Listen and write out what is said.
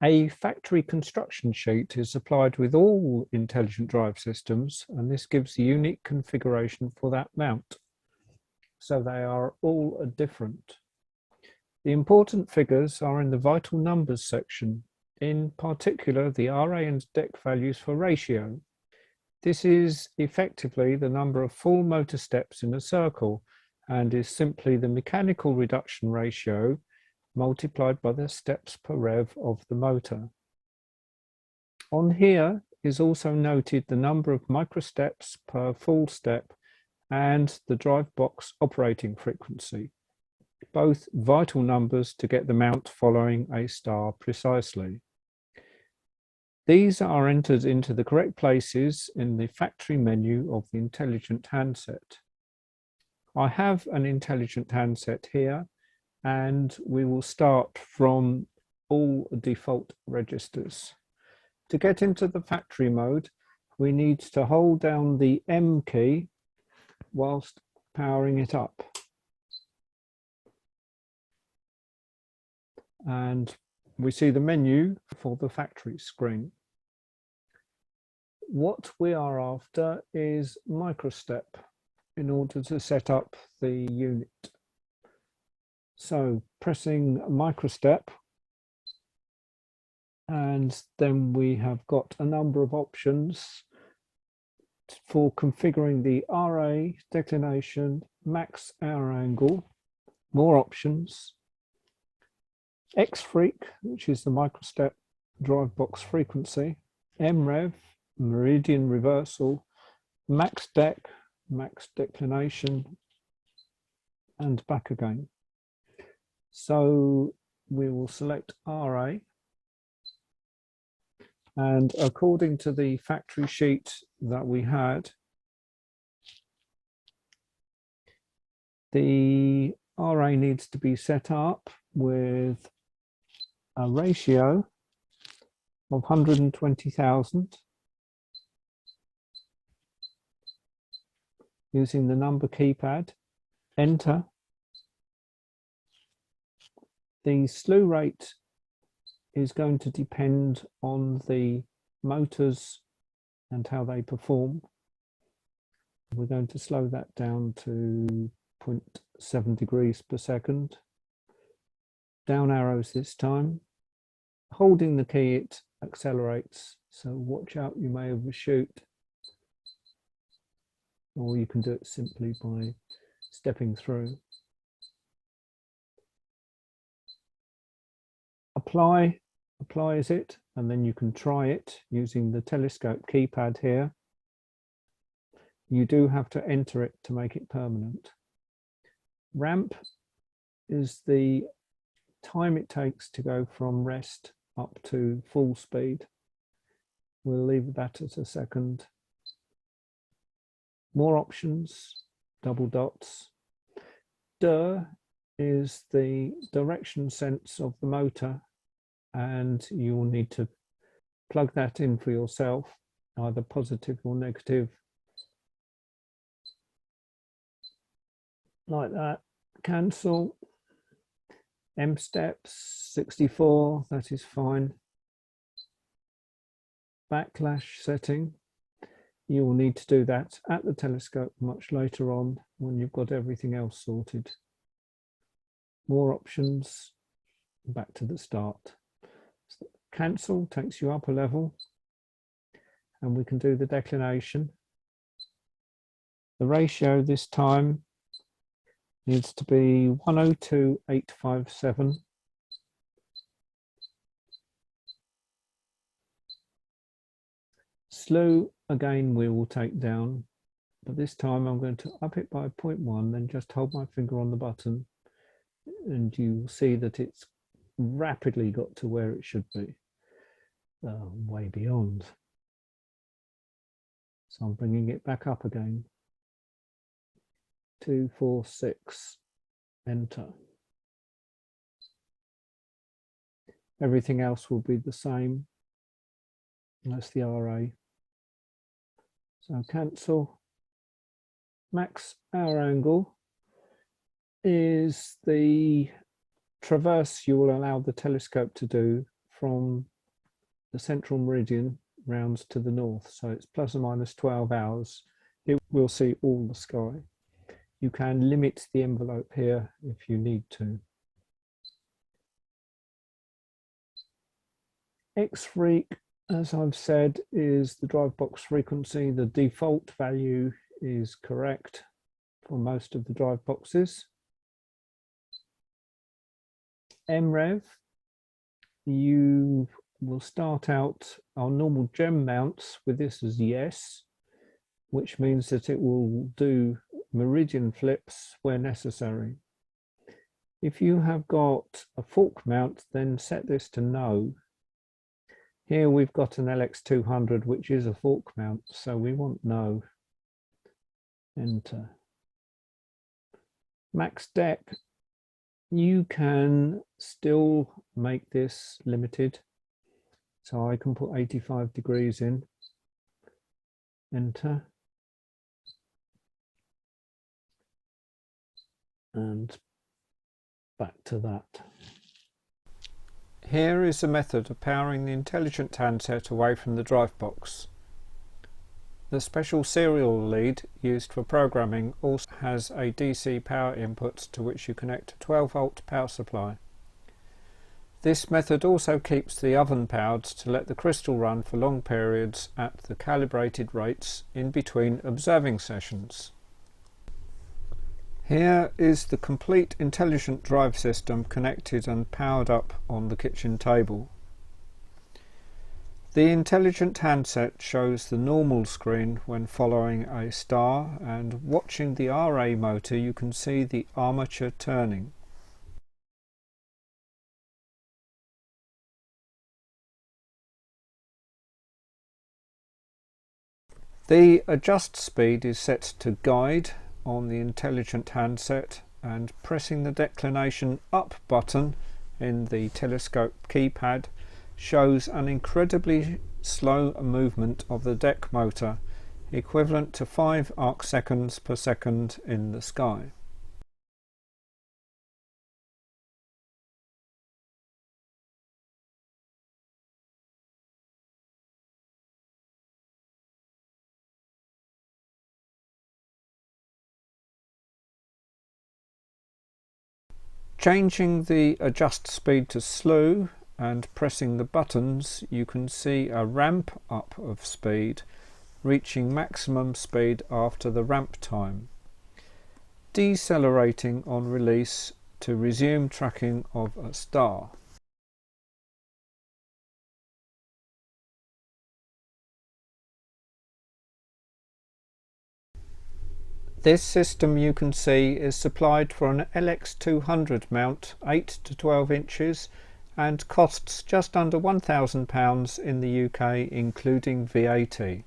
A factory construction sheet is supplied with all intelligent drive systems, and this gives a unique configuration for that mount. So they are all different. The important figures are in the vital numbers section, in particular the RA and DEC values for ratio. This is effectively the number of full motor steps in a circle and is simply the mechanical reduction ratio multiplied by the steps per rev of the motor. On here is also noted the number of microsteps per full step and the drive box operating frequency, both vital numbers to get the mount following a star precisely. These are entered into the correct places in the factory menu of the Intelligent Handset. I have an Intelligent Handset here, and we will start from all default registers. To get into the factory mode, we need to hold down the M key whilst powering it up. And we see the menu for the factory screen. What we are after is microstep in order to set up the unit. So pressing microstep, and then we have got a number of options for configuring the RA, declination, max hour angle, more options, X-freq, which is the microstep drive box frequency, MREV, meridian reversal, max DEC, max declination, and back again. So we will select RA, and according to the factory sheet that we had, the RA needs to be set up with a ratio of 120,000 using the number keypad, enter. The slew rate is going to depend on the motors and how they perform. We're going to slow that down to 0.7 degrees per second. Down arrows this time. Holding the key, it accelerates, so watch out, you may overshoot. Or you can do it simply by stepping through. Applies it, and then you can try it using the telescope keypad here. You do have to enter it to make it permanent. Ramp is the time it takes to go from rest up to full speed. We'll leave that at a second. More options, double dots. DIR is the direction sense of the motor, and you will need to plug that in for yourself, either positive or negative, like that. Cancel. M steps 64, that is fine. Backlash setting, you will need to do that at the telescope much later on when you've got everything else sorted. More options, back to the start. Cancel takes you up a level, and we can do the declination. The ratio this time needs to be 102,857. Slew, again, we will take down, but this time I'm going to up it by 0.1, then just hold my finger on the button, and you'll see that it's rapidly got to where it should be, way beyond. So I'm bringing it back up again. 2, 4, 6, enter. Everything else will be the same. That's the RA. So cancel. Max hour angle is the traverse you will allow the telescope to do from the central meridian rounds to the north, so it's plus or minus 12 hours. It will see all the sky. You can limit the envelope here if you need to. X-freq, as I've said, is the drive box frequency. The default value is correct for most of the drive boxes. MREV, you will start out on normal gem mounts with this as yes, which means that it will do meridian flips where necessary. If you have got a fork mount, then set this to no. Here we've got an LX200, which is a fork mount, so we want no. Enter. Max depth, you can still make this limited. So I can put 85 degrees in. Enter. And back to that. Here is the method of powering the intelligent handset away from the drive box. The special serial lead used for programming also has a DC power input to which you connect a 12-volt power supply. This method also keeps the oven powered to let the crystal run for long periods at the calibrated rates in between observing sessions. Here is the complete intelligent drive system connected and powered up on the kitchen table. The intelligent handset shows the normal screen when following a star, and watching the RA motor you can see the armature turning. The adjust speed is set to guide on the intelligent handset, and pressing the declination up button in the telescope keypad shows an incredibly slow movement of the deck motor, equivalent to 5 arc seconds per second in the sky. Changing the adjust speed to slow and pressing the buttons, you can see a ramp up of speed, reaching maximum speed after the ramp time. Decelerating on release to resume tracking of a star. This system, you can see, is supplied for an LX200 mount 8 to 12 inches and costs just under £1,000 in the UK, including VAT.